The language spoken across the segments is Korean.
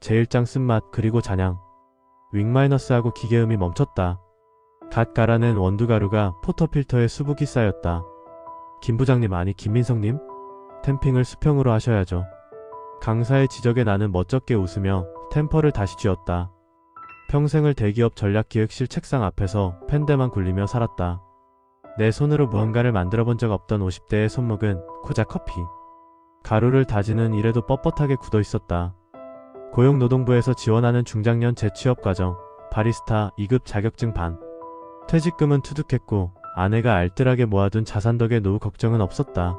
제1장 쓴맛 그리고 잔향. 윙마이너스하고 기계음이 멈췄다. 갓 갈아낸 원두가루가 포터필터에 수북이 쌓였다. 김 부장님 아니 김민성님? 템핑을 수평으로 하셔야죠. 강사의 지적에 나는 멋쩍게 웃으며 템퍼를 다시 쥐었다. 평생을 대기업 전략기획실 책상 앞에서 펜대만 굴리며 살았다. 내 손으로 무언가를 만들어 본 적 없던 50대의 손목은 고작 커피. 가루를 다지는 일에도 뻣뻣하게 굳어 있었다. 고용노동부에서 지원하는 중장년 재취업 과정, 바리스타 2급 자격증 반. 퇴직금은 투둑했고 아내가 알뜰하게 모아둔 자산 덕에 노후 걱정은 없었다.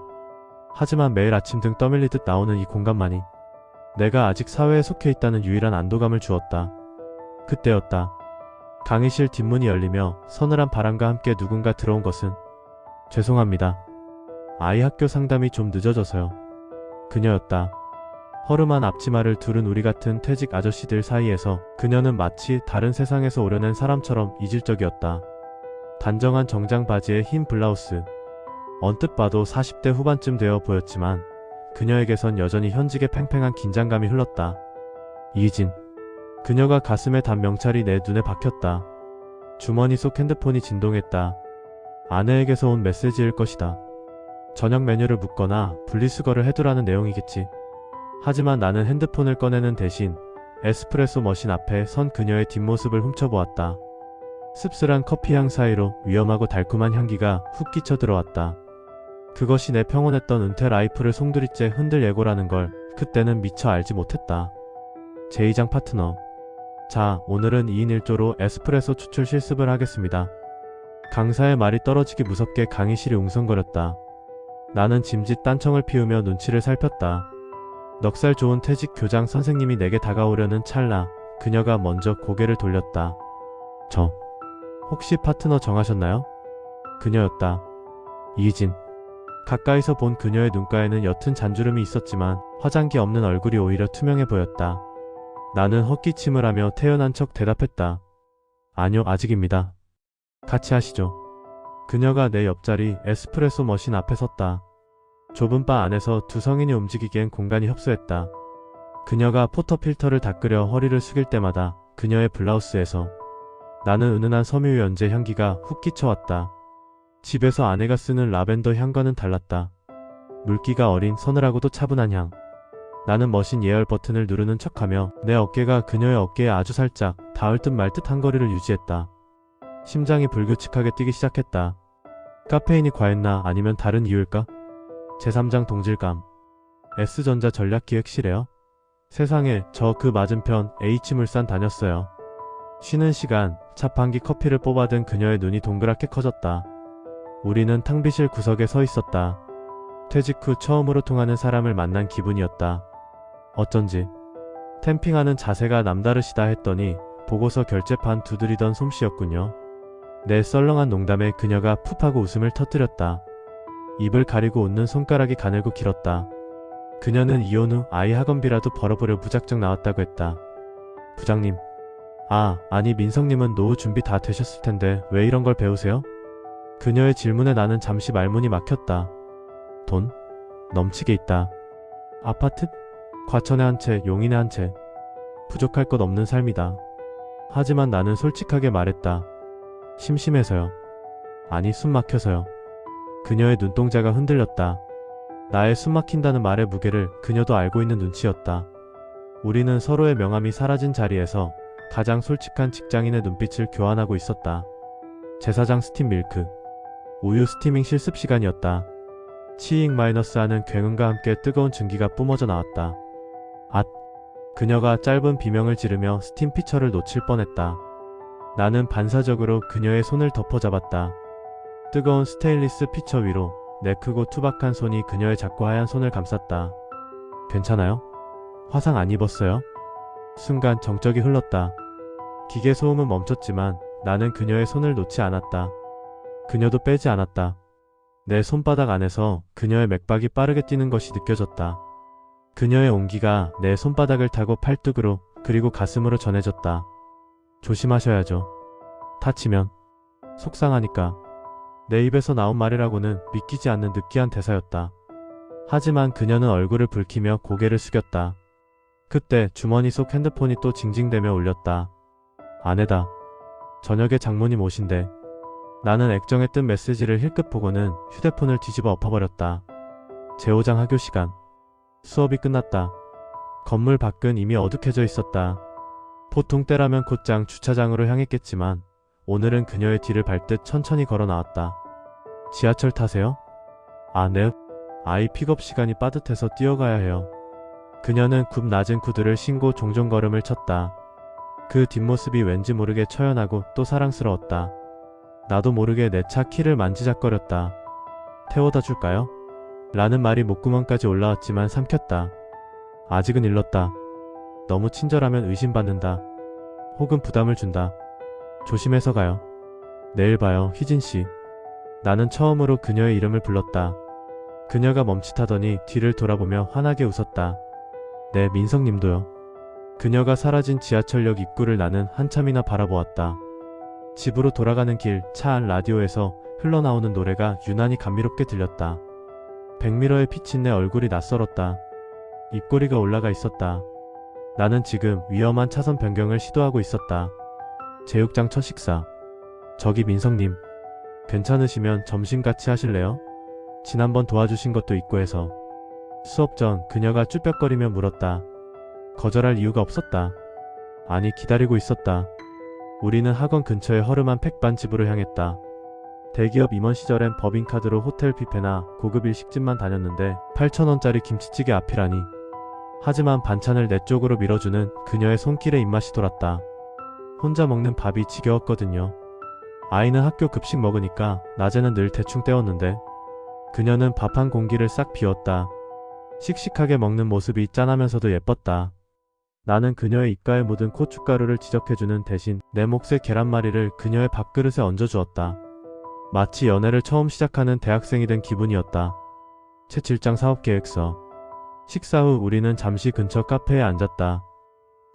하지만 매일 아침 등 떠밀리듯 나오는 이 공간만이 내가 아직 사회에 속해 있다는 유일한 안도감을 주었다. 그때였다. 강의실 뒷문이 열리며 서늘한 바람과 함께 누군가 들어온 것은 죄송합니다. 아이 학교 상담이 좀 늦어져서요. 그녀였다. 허름한 앞치마를 두른 우리 같은 퇴직 아저씨들 사이에서 그녀는 마치 다른 세상에서 오려낸 사람처럼 이질적이었다. 단정한 정장 바지에 흰 블라우스. 언뜻 봐도 40대 후반쯤 되어 보였지만 그녀에게선 여전히 현직의 팽팽한 긴장감이 흘렀다. 이희진. 그녀가 가슴에 단 명찰이 내 눈에 박혔다. 주머니 속 핸드폰이 진동했다. 아내에게서 온 메시지일 것이다. 저녁 메뉴를 묻거나 분리수거를 해두라는 내용이겠지. 하지만 나는 핸드폰을 꺼내는 대신 에스프레소 머신 앞에 선 그녀의 뒷모습을 훔쳐보았다. 씁쓸한 커피향 사이로 위험하고 달콤한 향기가 훅 끼쳐 들어왔다. 그것이 내 평온했던 은퇴 라이프를 송두리째 흔들 예고라는 걸 그때는 미처 알지 못했다. 제2장 파트너. 자, 오늘은 2인 1조로 에스프레소 추출 실습을 하겠습니다. 강사의 말이 떨어지기 무섭게 강의실이 웅성거렸다. 나는 짐짓 딴청을 피우며 눈치를 살폈다. 넉살 좋은 퇴직 교장 선생님이 내게 다가오려는 찰나 그녀가 먼저 고개를 돌렸다. 저, 혹시 파트너 정하셨나요? 그녀였다. 이희진. 가까이서 본 그녀의 눈가에는 옅은 잔주름이 있었지만 화장기 없는 얼굴이 오히려 투명해 보였다. 나는 헛기침을 하며 태연한 척 대답했다. 아니요, 아직입니다. 같이 하시죠. 그녀가 내 옆자리 에스프레소 머신 앞에 섰다. 좁은 바 안에서 두 성인이 움직이기엔 공간이 협소했다. 그녀가 포터필터를 닦으려 허리를 숙일 때마다 그녀의 블라우스에서 나는 은은한 섬유 연제 향기가 훅 끼쳐왔다. 집에서 아내가 쓰는 라벤더 향과는 달랐다. 물기가 어린 서늘하고도 차분한 향. 나는 머신 예열 버튼을 누르는 척하며 내 어깨가 그녀의 어깨에 아주 살짝 닿을 듯 말 듯한 거리를 유지했다. 심장이 불규칙하게 뛰기 시작했다. 카페인이 과했나 아니면 다른 이유일까? 제3장 동질감. S전자 전략기획실에요? 세상에, 저 그 맞은편 H물산 다녔어요. 쉬는 시간 자판기 커피를 뽑아든 그녀의 눈이 동그랗게 커졌다. 우리는 탕비실 구석에 서 있었다. 퇴직 후 처음으로 통하는 사람을 만난 기분이었다. 어쩐지 템핑하는 자세가 남다르시다 했더니 보고서 결제판 두드리던 솜씨였군요. 내 썰렁한 농담에 그녀가 푹하고 웃음을 터뜨렸다. 입을 가리고 웃는 손가락이 가늘고 길었다. 그녀는 이혼 후 아이 학원비라도 벌어보려 무작정 나왔다고 했다. 부장님. 아니 민성님은 노후 준비 다 되셨을 텐데 왜 이런 걸 배우세요? 그녀의 질문에 나는 잠시 말문이 막혔다. 돈? 넘치게 있다. 아파트? 과천에 한 채, 용인에 한 채. 부족할 것 없는 삶이다. 하지만 나는 솔직하게 말했다. 심심해서요. 아니, 숨 막혀서요. 그녀의 눈동자가 흔들렸다. 나의 숨 막힌다는 말의 무게를 그녀도 알고 있는 눈치였다. 우리는 서로의 명함이 사라진 자리에서 가장 솔직한 직장인의 눈빛을 교환하고 있었다. 제4장 스팀 밀크. 우유 스티밍 실습 시간이었다. 치익 마이너스 하는 굉음과 함께 뜨거운 증기가 뿜어져 나왔다. 그녀가 짧은 비명을 지르며 스팀 피처를 놓칠 뻔했다. 나는 반사적으로 그녀의 손을 덮어잡았다. 뜨거운 스테인리스 피처 위로 내 크고 투박한 손이 그녀의 작고 하얀 손을 감쌌다. 괜찮아요? 화상 안 입었어요? 순간 정적이 흘렀다. 기계 소음은 멈췄지만 나는 그녀의 손을 놓지 않았다. 그녀도 빼지 않았다. 내 손바닥 안에서 그녀의 맥박이 빠르게 뛰는 것이 느껴졌다. 그녀의 온기가 내 손바닥을 타고 팔뚝으로 그리고 가슴으로 전해졌다. 조심하셔야죠. 다치면. 속상하니까. 내 입에서 나온 말이라고는 믿기지 않는 느끼한 대사였다. 하지만 그녀는 얼굴을 붉히며 고개를 숙였다. 그때 주머니 속 핸드폰이 또 징징대며 울렸다. 아내다. 저녁에 장모님 오신대. 나는 액정에 뜬 메시지를 힐끗 보고는 휴대폰을 뒤집어 엎어버렸다. 제5장 하교 시간. 수업이 끝났다. 건물 밖은 이미 어둑해져 있었다. 보통 때라면 곧장 주차장으로 향했겠지만 오늘은 그녀의 뒤를 밟듯 천천히 걸어 나왔다. 지하철 타세요? 아, 네. 아이 픽업 시간이 빠듯해서 뛰어가야 해요. 그녀는 굽 낮은 구두를 신고 종종 걸음을 쳤다. 그 뒷모습이 왠지 모르게 처연하고 또 사랑스러웠다. 나도 모르게 내 차 키를 만지작거렸다. 태워다 줄까요? 라는 말이 목구멍까지 올라왔지만 삼켰다. 아직은 일렀다. 너무 친절하면 의심받는다. 혹은 부담을 준다. 조심해서 가요. 내일 봐요, 희진씨. 나는 처음으로 그녀의 이름을 불렀다. 그녀가 멈칫하더니 뒤를 돌아보며 환하게 웃었다. 네, 민성님도요. 그녀가 사라진 지하철역 입구를 나는 한참이나 바라보았다. 집으로 돌아가는 길 차 안 라디오에서 흘러나오는 노래가 유난히 감미롭게 들렸다. 백미러에 비친 내 얼굴이 낯설었다. 입꼬리가 올라가 있었다. 나는 지금 위험한 차선 변경을 시도하고 있었다. 제6장 첫 식사. 저기 민성님. 괜찮으시면 점심 같이 하실래요? 지난번 도와주신 것도 있고 해서. 수업 전 그녀가 쭈뼛거리며 물었다. 거절할 이유가 없었다. 아니, 기다리고 있었다. 우리는 학원 근처의 허름한 팩반집으로 향했다. 대기업 임원 시절엔 법인카드로 호텔 뷔페나 고급 일식집만 다녔는데 8,000원짜리 김치찌개 앞이라니. 하지만 반찬을 내 쪽으로 밀어주는 그녀의 손길에 입맛이 돌았다. 혼자 먹는 밥이 지겨웠거든요. 아이는 학교 급식 먹으니까 낮에는 늘 대충 때웠는데 그녀는 밥 한 공기를 싹 비웠다. 씩씩하게 먹는 모습이 짠하면서도 예뻤다. 나는 그녀의 입가에 묻은 고춧가루를 지적해주는 대신 내 몫의 계란말이를 그녀의 밥그릇에 얹어주었다. 마치 연애를 처음 시작하는 대학생이 된 기분이었다. 제7장 사업계획서. 식사 후 우리는 잠시 근처 카페에 앉았다.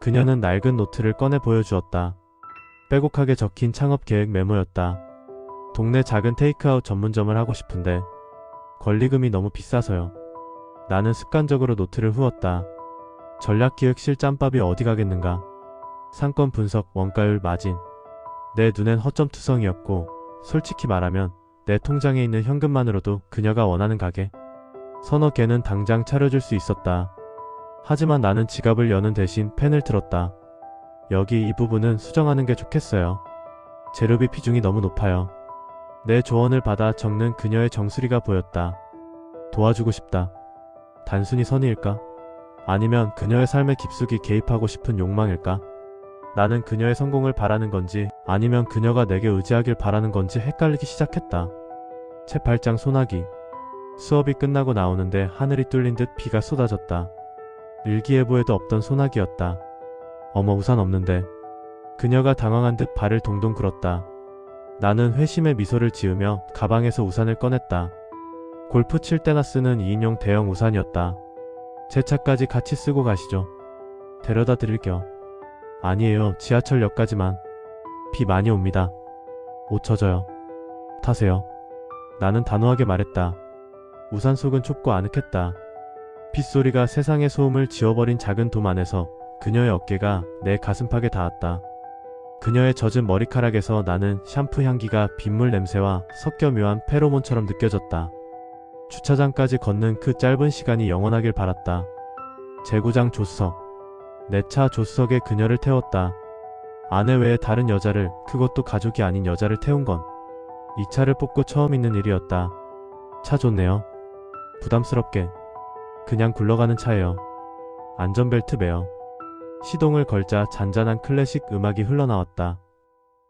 그녀는 낡은 노트를 꺼내 보여주었다. 빼곡하게 적힌 창업계획 메모였다. 동네 작은 테이크아웃 전문점을 하고 싶은데 권리금이 너무 비싸서요. 나는 습관적으로 노트를 후었다. 전략기획실 짬밥이 어디 가겠는가. 상권 분석, 원가율, 마진. 내 눈엔 허점투성이었고 솔직히 말하면 내 통장에 있는 현금만으로도 그녀가 원하는 가게 서너 개는 당장 차려줄 수 있었다. 하지만 나는 지갑을 여는 대신 펜을 들었다. 여기 이 부분은 수정하는 게 좋겠어요. 재료비 비중이 너무 높아요. 내 조언을 받아 적는 그녀의 정수리가 보였다. 도와주고 싶다. 단순히 선의일까? 아니면 그녀의 삶에 깊숙이 개입하고 싶은 욕망일까? 나는 그녀의 성공을 바라는 건지 아니면 그녀가 내게 의지하길 바라는 건지 헷갈리기 시작했다. 제8장 소나기. 수업이 끝나고 나오는데 하늘이 뚫린 듯 비가 쏟아졌다. 일기예보에도 없던 소나기였다. 어머, 우산 없는데. 그녀가 당황한 듯 발을 동동 굴었다. 나는 회심의 미소를 지으며 가방에서 우산을 꺼냈다. 골프 칠 때나 쓰는 2인용 대형 우산이었다. 제 차까지 같이 쓰고 가시죠. 데려다 드릴게요. 아니에요, 지하철역까지만. 비 많이 옵니다. 옷 젖어요. 타세요. 나는 단호하게 말했다. 우산 속은 좁고 아늑했다. 빗소리가 세상의 소음을 지워버린 작은 돔 안에서 그녀의 어깨가 내 가슴팍에 닿았다. 그녀의 젖은 머리카락에서 나는 샴푸 향기가 빗물 냄새와 섞여 묘한 페로몬처럼 느껴졌다. 주차장까지 걷는 그 짧은 시간이 영원하길 바랐다. 제9장 조수석. 내 차 조수석에 그녀를 태웠다. 아내 외에 다른 여자를, 그것도 가족이 아닌 여자를 태운 건 이 차를 뽑고 처음 있는 일이었다. 차 좋네요. 부담스럽게. 그냥 굴러가는 차예요. 안전벨트 매요. 시동을 걸자 잔잔한 클래식 음악이 흘러나왔다.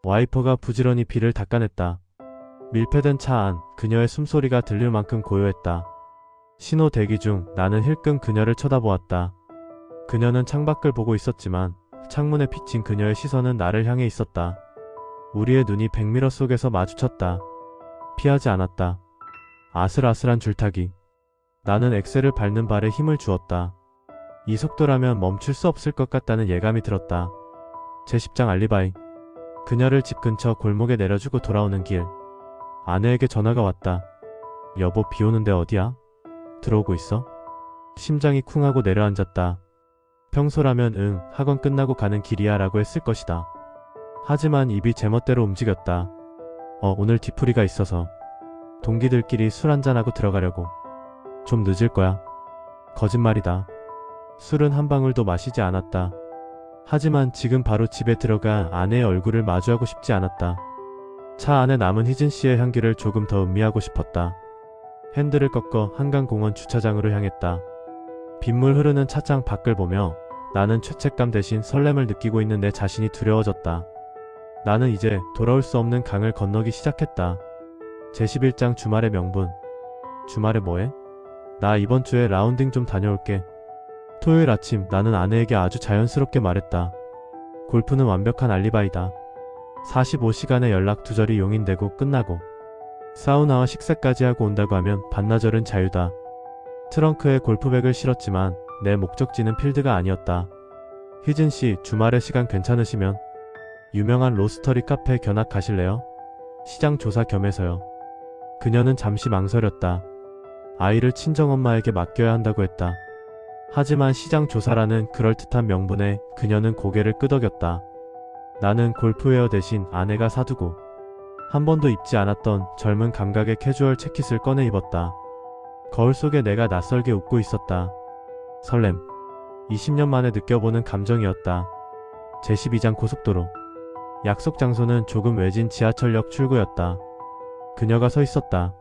와이퍼가 부지런히 비를 닦아냈다. 밀폐된 차 안, 그녀의 숨소리가 들릴 만큼 고요했다. 신호 대기 중 나는 힐끔 그녀를 쳐다보았다. 그녀는 창밖을 보고 있었지만 창문에 비친 그녀의 시선은 나를 향해 있었다. 우리의 눈이 백미러 속에서 마주쳤다. 피하지 않았다. 아슬아슬한 줄타기. 나는 엑셀을 밟는 발에 힘을 주었다. 이 속도라면 멈출 수 없을 것 같다는 예감이 들었다. 제10장 알리바이. 그녀를 집 근처 골목에 내려주고 돌아오는 길. 아내에게 전화가 왔다. 여보, 비 오는데 어디야? 들어오고 있어? 심장이 쿵하고 내려앉았다. 평소라면 응, 학원 끝나고 가는 길이야 라고 했을 것이다. 하지만 입이 제멋대로 움직였다. 오늘 뒤풀이가 있어서 동기들끼리 술 한잔하고 들어가려고. 좀 늦을 거야. 거짓말이다. 술은 한 방울도 마시지 않았다. 하지만 지금 바로 집에 들어가 아내의 얼굴을 마주하고 싶지 않았다. 차 안에 남은 희진 씨의 향기를 조금 더 음미하고 싶었다. 핸들을 꺾어 한강공원 주차장으로 향했다. 빗물 흐르는 차장 밖을 보며 나는 죄책감 대신 설렘을 느끼고 있는 내 자신이 두려워졌다. 나는 이제 돌아올 수 없는 강을 건너기 시작했다. 제11장 주말의 명분. 주말에 뭐해? 나 이번 주에 라운딩 좀 다녀올게. 토요일 아침 나는 아내에게 아주 자연스럽게 말했다. 골프는 완벽한 알리바이다. 45시간의 연락 두절이 용인되고 끝나고 사우나와 식사까지 하고 온다고 하면 반나절은 자유다. 트렁크에 골프백을 실었지만 내 목적지는 필드가 아니었다. 희진씨, 주말에 시간 괜찮으시면 유명한 로스터리 카페 견학 가실래요? 시장 조사 겸해서요. 그녀는 잠시 망설였다. 아이를 친정엄마에게 맡겨야 한다고 했다. 하지만 시장 조사라는 그럴듯한 명분에 그녀는 고개를 끄덕였다. 나는 골프웨어 대신 아내가 사두고 한 번도 입지 않았던 젊은 감각의 캐주얼 재킷을 꺼내 입었다. 거울 속에 내가 낯설게 웃고 있었다. 설렘. 20년 만에 느껴보는 감정이었다. 제12장 고속도로. 약속 장소는 조금 외진 지하철역 출구였다. 그녀가 서 있었다.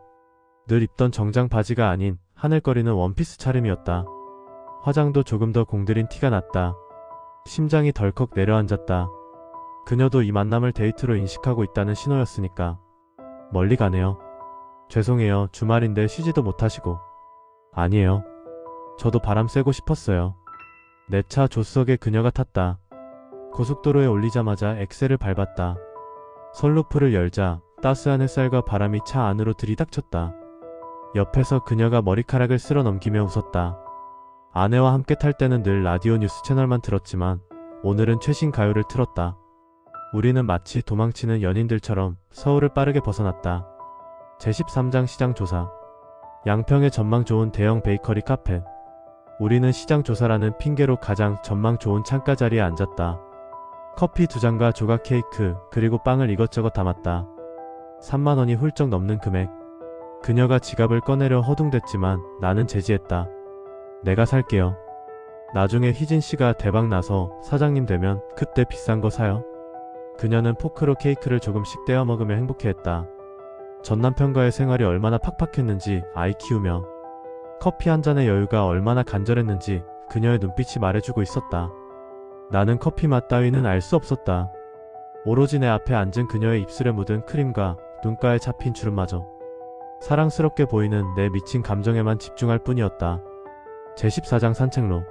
늘 입던 정장 바지가 아닌 하늘거리는 원피스 차림이었다. 화장도 조금 더 공들인 티가 났다. 심장이 덜컥 내려앉았다. 그녀도 이 만남을 데이트로 인식하고 있다는 신호였으니까. 멀리 가네요. 죄송해요. 주말인데 쉬지도 못하시고. 아니에요. 저도 바람 쐬고 싶었어요. 내 차 조수석에 그녀가 탔다. 고속도로에 올리자마자 엑셀을 밟았다. 선루프를 열자 따스한 햇살과 바람이 차 안으로 들이닥쳤다. 옆에서 그녀가 머리카락을 쓸어 넘기며 웃었다. 아내와 함께 탈 때는 늘 라디오 뉴스 채널만 들었지만 오늘은 최신 가요를 틀었다. 우리는 마치 도망치는 연인들처럼 서울을 빠르게 벗어났다. 제13장 시장 조사. 양평의 전망 좋은 대형 베이커리 카페. 우리는 시장 조사라는 핑계로 가장 전망 좋은 창가 자리에 앉았다. 커피 2잔과 조각 케이크 그리고 빵을 이것저것 담았다. 3만 원이 훌쩍 넘는 금액. 그녀가 지갑을 꺼내려 허둥댔지만 나는 제지했다. 내가 살게요. 나중에 희진 씨가 대박 나서 사장님 되면 그때 비싼 거 사요. 그녀는 포크로 케이크를 조금씩 떼어 먹으며 행복해했다. 전 남편과의 생활이 얼마나 팍팍했는지 아이 키우며 커피 한 잔의 여유가 얼마나 간절했는지 그녀의 눈빛이 말해주고 있었다. 나는 커피 맛 따위는 알 수 없었다. 오로지 내 앞에 앉은 그녀의 입술에 묻은 크림과 눈가에 잡힌 주름마저 사랑스럽게 보이는 내 미친 감정에만 집중할 뿐이었다. 제14장 산책로.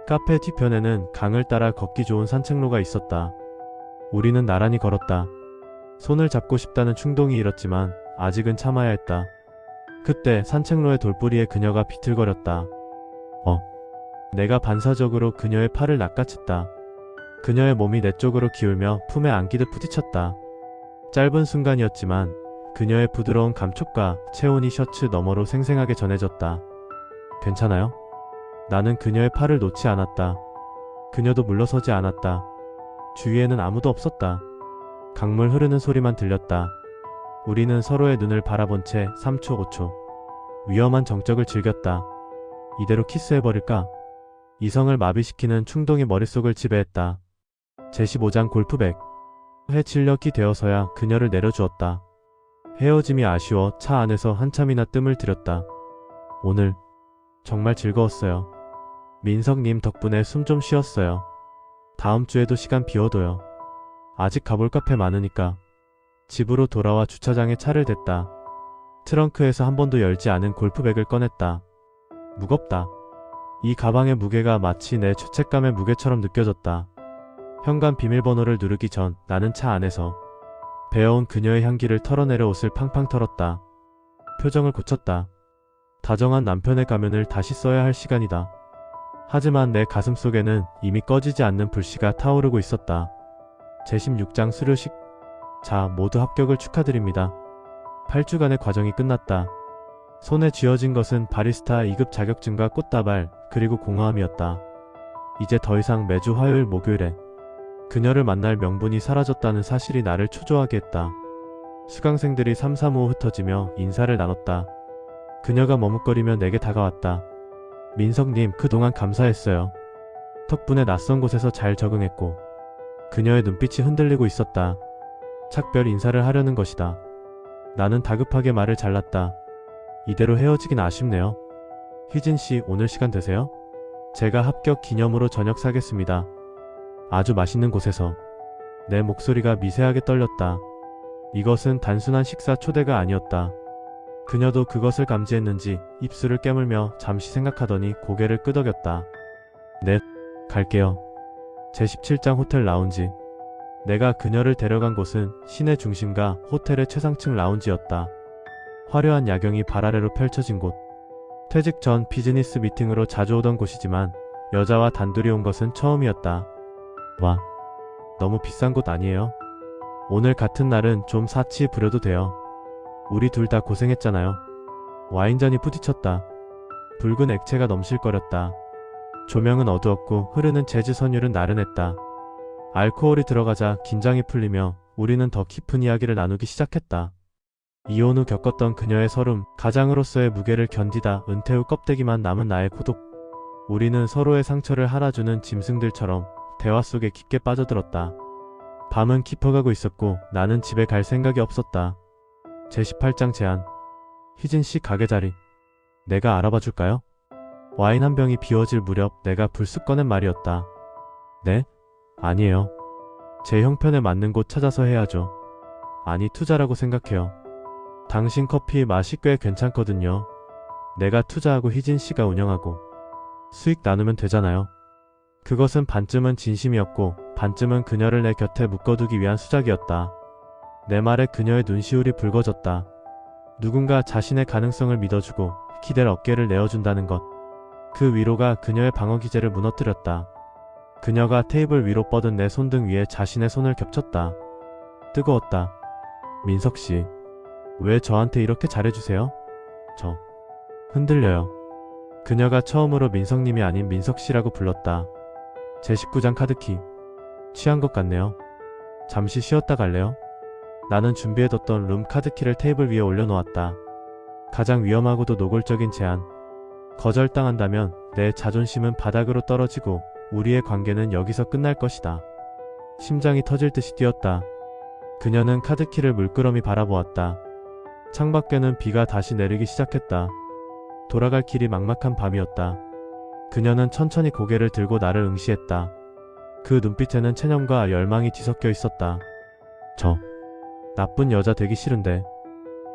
카페 뒤편에는 강을 따라 걷기 좋은 산책로가 있었다. 우리는 나란히 걸었다. 손을 잡고 싶다는 충동이 일었지만 아직은 참아야 했다. 그때 산책로의 돌부리에 그녀가 비틀거렸다. 내가 반사적으로 그녀의 팔을 낚아챘다. 그녀의 몸이 내 쪽으로 기울며 품에 안기듯 부딪혔다. 짧은 순간이었지만 그녀의 부드러운 감촉과 체온이 셔츠 너머로 생생하게 전해졌다. 괜찮아요? 나는 그녀의 팔을 놓지 않았다. 그녀도 물러서지 않았다. 주위에는 아무도 없었다. 강물 흐르는 소리만 들렸다. 우리는 서로의 눈을 바라본 채 3초 5초 위험한 정적을 즐겼다. 이대로 키스해버릴까? 이성을 마비시키는 충동이 머릿속을 지배했다. 제15장 골프백. 해질녘이 되어서야 그녀를 내려주었다. 헤어짐이 아쉬워 차 안에서 한참이나 뜸을 들였다. 오늘 정말 즐거웠어요. 민석님 덕분에 숨 좀 쉬었어요. 다음 주에도 시간 비워둬요. 아직 가볼 카페 많으니까. 집으로 돌아와 주차장에 차를 댔다. 트렁크에서 한 번도 열지 않은 골프백을 꺼냈다. 무겁다. 이 가방의 무게가 마치 내 죄책감의 무게처럼 느껴졌다. 현관 비밀번호를 누르기 전 나는 차 안에서 배어온 그녀의 향기를 털어내려 옷을 팡팡 털었다. 표정을 고쳤다. 다정한 남편의 가면을 다시 써야 할 시간이다. 하지만 내 가슴 속에는 이미 꺼지지 않는 불씨가 타오르고 있었다. 제16장 수료식. 자, 모두 합격을 축하드립니다. 8주간의 과정이 끝났다. 손에 쥐어진 것은 바리스타 2급 자격증과 꽃다발, 그리고 공허함이었다. 이제 더 이상 매주 화요일 목요일에 그녀를 만날 명분이 사라졌다는 사실이 나를 초조하게 했다. 수강생들이 삼삼오오 흩어지며 인사를 나눴다. 그녀가 머뭇거리며 내게 다가왔다. 민석님, 그동안 감사했어요. 덕분에 낯선 곳에서 잘 적응했고. 그녀의 눈빛이 흔들리고 있었다. 작별 인사를 하려는 것이다. 나는 다급하게 말을 잘랐다. 이대로 헤어지긴 아쉽네요. 희진씨, 오늘 시간 되세요? 제가 합격 기념으로 저녁 사겠습니다. 아주 맛있는 곳에서. 내 목소리가 미세하게 떨렸다. 이것은 단순한 식사 초대가 아니었다. 그녀도 그것을 감지했는지 입술을 깨물며 잠시 생각하더니 고개를 끄덕였다. 네, 갈게요. 제17장 호텔 라운지. 내가 그녀를 데려간 곳은 시내 중심가 호텔의 최상층 라운지였다. 화려한 야경이 발 아래로 펼쳐진 곳. 퇴직 전 비즈니스 미팅으로 자주 오던 곳이지만 여자와 단둘이 온 것은 처음이었다. 와, 너무 비싼 곳 아니에요? 오늘 같은 날은 좀 사치 부려도 돼요. 우리 둘 다 고생했잖아요. 와인잔이 부딪혔다. 붉은 액체가 넘실거렸다. 조명은 어두웠고 흐르는 재즈 선율은 나른했다. 알코올이 들어가자 긴장이 풀리며 우리는 더 깊은 이야기를 나누기 시작했다. 이혼 후 겪었던 그녀의 서름, 가장으로서의 무게를 견디다 은퇴 후 껍데기만 남은 나의 고독. 우리는 서로의 상처를 할아주는 짐승들처럼 대화 속에 깊게 빠져들었다. 밤은 깊어가고 있었고 나는 집에 갈 생각이 없었다. 제18장 제안. 희진씨 가게 자리 내가 알아봐 줄까요? 와인 한 병이 비워질 무렵 내가 불쑥 꺼낸 말이었다. 네? 아니에요. 제 형편에 맞는 곳 찾아서 해야죠. 아니, 투자라고 생각해요. 당신 커피 맛이 꽤 괜찮거든요. 내가 투자하고 희진씨가 운영하고 수익 나누면 되잖아요. 그것은 반쯤은 진심이었고 반쯤은 그녀를 내 곁에 묶어두기 위한 수작이었다. 내 말에 그녀의 눈시울이 붉어졌다. 누군가 자신의 가능성을 믿어주고 기댈 어깨를 내어준다는 것. 그 위로가 그녀의 방어 기제를 무너뜨렸다. 그녀가 테이블 위로 뻗은 내 손등 위에 자신의 손을 겹쳤다. 뜨거웠다. 민석씨, 왜 저한테 이렇게 잘해주세요? 저 흔들려요. 그녀가 처음으로 민석님이 아닌 민석씨라고 불렀다. 제19장 카드키. 취한 것 같네요. 잠시 쉬었다 갈래요? 나는 준비해뒀던 룸 카드키를 테이블 위에 올려놓았다. 가장 위험하고도 노골적인 제안. 거절당한다면 내 자존심은 바닥으로 떨어지고 우리의 관계는 여기서 끝날 것이다. 심장이 터질 듯이 뛰었다. 그녀는 카드키를 물끄러미 바라보았다. 창밖에는 비가 다시 내리기 시작했다. 돌아갈 길이 막막한 밤이었다. 그녀는 천천히 고개를 들고 나를 응시했다. 그 눈빛에는 체념과 열망이 뒤섞여 있었다. 저 나쁜 여자 되기 싫은데.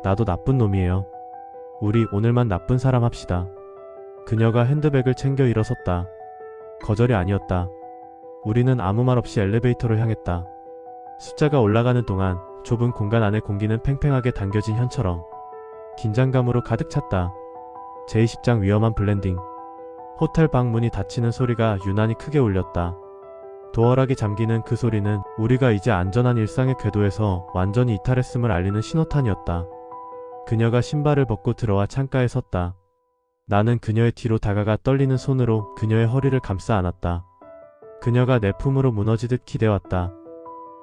나도 나쁜 놈이에요. 우리 오늘만 나쁜 사람 합시다. 그녀가 핸드백을 챙겨 일어섰다. 거절이 아니었다. 우리는 아무 말 없이 엘리베이터로 향했다. 숫자가 올라가는 동안 좁은 공간 안의 공기는 팽팽하게 당겨진 현처럼 긴장감으로 가득 찼다. 제20장 위험한 블렌딩. 호텔 방 문이 닫히는 소리가 유난히 크게 울렸다. 도어락이 잠기는 그 소리는 우리가 이제 안전한 일상의 궤도에서 완전히 이탈했음을 알리는 신호탄이었다. 그녀가 신발을 벗고 들어와 창가에 섰다. 나는 그녀의 뒤로 다가가 떨리는 손으로 그녀의 허리를 감싸 안았다. 그녀가 내 품으로 무너지듯 기대왔다.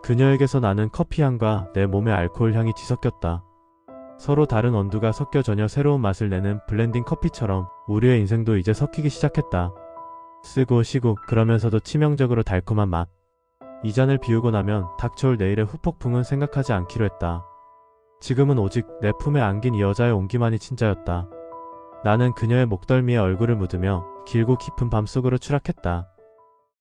그녀에게서 나는 커피향과 내 몸의 알코올 향이 뒤섞였다. 서로 다른 원두가 섞여 전혀 새로운 맛을 내는 블렌딩 커피처럼 우리의 인생도 이제 섞이기 시작했다. 쓰고 쉬고 그러면서도 치명적으로 달콤한 맛. 이 잔을 비우고 나면 닥쳐올 내일의 후폭풍은 생각하지 않기로 했다. 지금은 오직 내 품에 안긴 이 여자의 온기만이 친자였다. 나는 그녀의 목덜미에 얼굴을 묻으며 길고 깊은 밤속으로 추락했다.